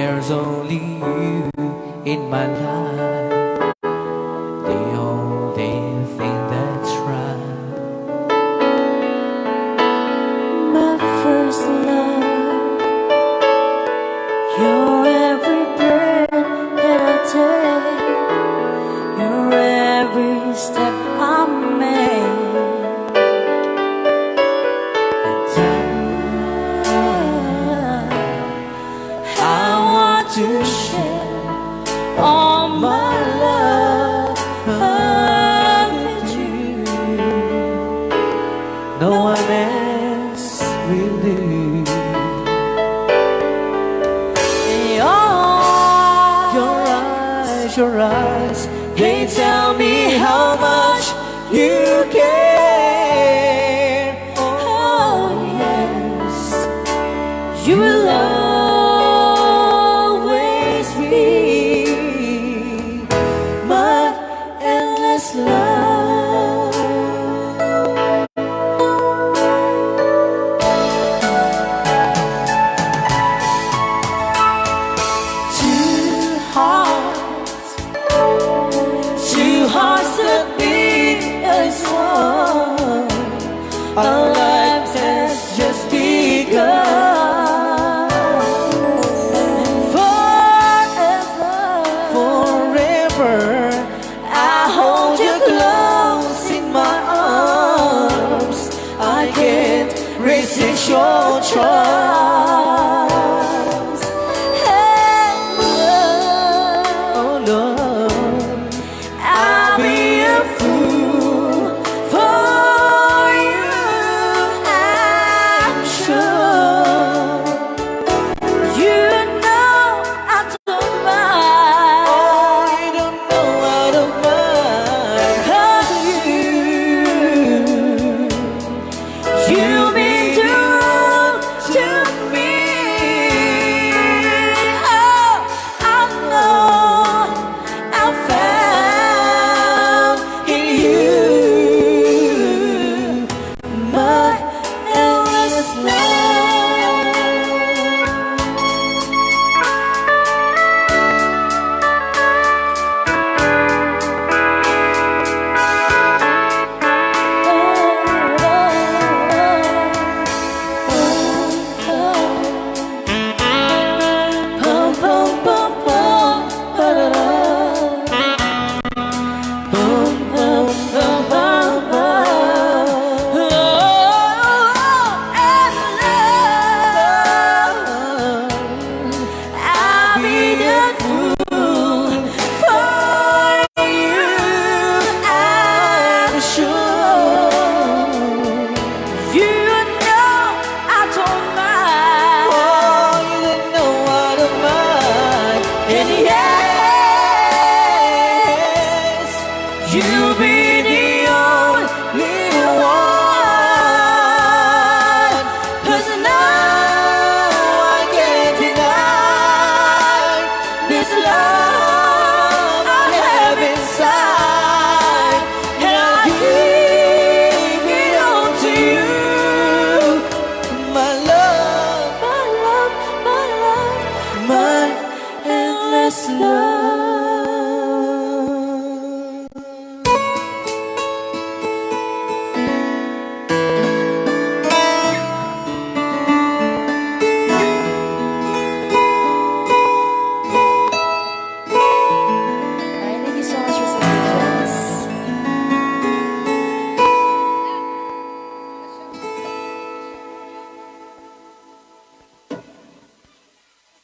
there's only you in my life, the only thing that's right. My first love, you're every breath that I take, you're every step I make. To share all my love with you. No one else will do. Your eyes, they tell me how much you care. Oh yes, you will love. Our life has just begun, and forever, I hold you close in my arms. I can't resist your charms. Hey, oh Lord, I'll be a fool for my endless love.